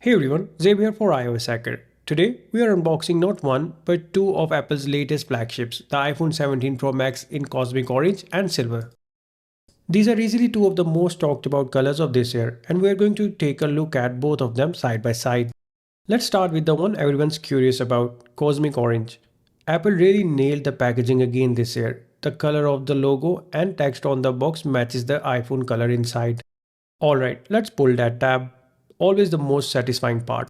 Hey everyone, Zeb here for iOS Hacker. Today we are unboxing not one but two of Apple's latest flagships, the iPhone 17 Pro Max in Cosmic Orange and Silver. These are easily two of the most talked about colors of this year, and we are going to take a look at both of them side by side. Let's start with the one everyone's curious about, Cosmic Orange. Apple really nailed the packaging again this year. The color of the logo and text on the box matches the iPhone color inside. Alright, let's pull that tab. Always the most satisfying part.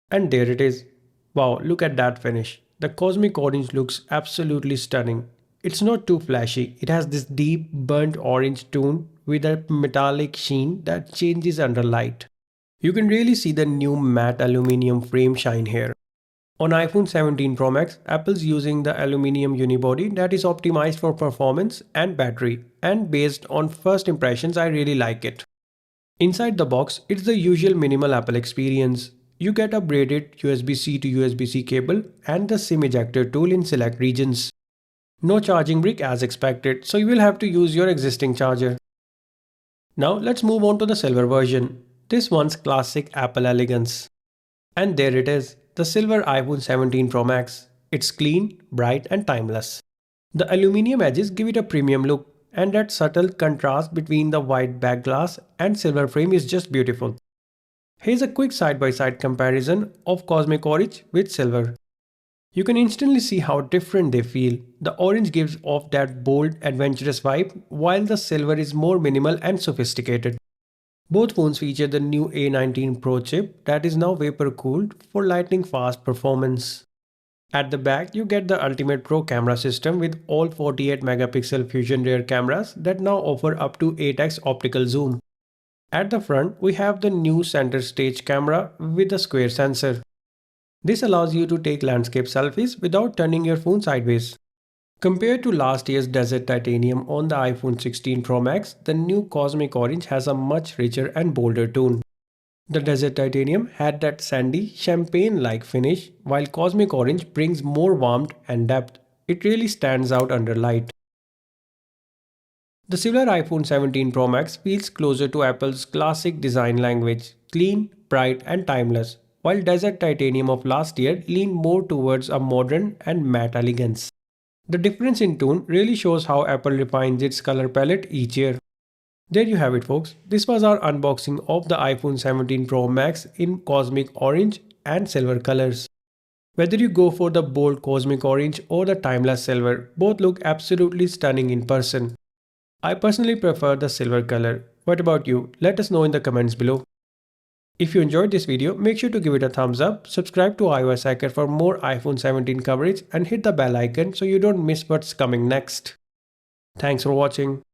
And there it is. Wow, look at that finish. The cosmic orange looks absolutely stunning. It's not too flashy, it has this deep burnt orange tone with a metallic sheen that changes under light. You can really see the new matte aluminum frame shine here. On iPhone 17 Pro Max, Apple's using the aluminum unibody that is optimized for performance and battery, and based on first impressions I really like it. Inside the box, it's the usual minimal Apple experience. You get a braided USB-C to USB-C cable and the SIM ejector tool in select regions. No charging brick as expected, so you will have to use your existing charger. Now let's move on to the silver version. This one's classic Apple elegance. And there it is, the silver iPhone 17 Pro Max. It's clean, bright and timeless. The aluminium edges give it a premium look, and that subtle contrast between the white back glass and silver frame is just beautiful. Here's a quick side-by-side comparison of Cosmic Orange with silver. You can instantly see how different they feel. The orange gives off that bold, adventurous vibe, while the silver is more minimal and sophisticated. Both phones feature the new A19 Pro chip that is now vapor-cooled for lightning fast performance. At the back, you get the Ultimate Pro camera system with all 48 megapixel fusion rear cameras that now offer up to 8x optical zoom. At the front, we have the new center stage camera with a square sensor. This allows you to take landscape selfies without turning your phone sideways. Compared to last year's Desert Titanium on the iPhone 16 Pro Max, the new Cosmic Orange has a much richer and bolder tone. The Desert Titanium had that sandy, champagne-like finish, while Cosmic Orange brings more warmth and depth. It really stands out under light. The silver iPhone 17 Pro Max feels closer to Apple's classic design language, clean, bright and timeless, while Desert Titanium of last year leaned more towards a modern and matte elegance. The difference in tone really shows how Apple refines its color palette each year. There you have it folks, this was our unboxing of the iPhone 17 Pro Max in Cosmic Orange and Silver colors. Whether you go for the bold Cosmic Orange or the timeless Silver, both look absolutely stunning in person. I personally prefer the silver color. What about you? Let us know in the comments below. If you enjoyed this video, make sure to give it a thumbs up, subscribe to iOS Hacker for more iPhone 17 coverage and hit the bell icon so you don't miss what's coming next. Thanks for watching.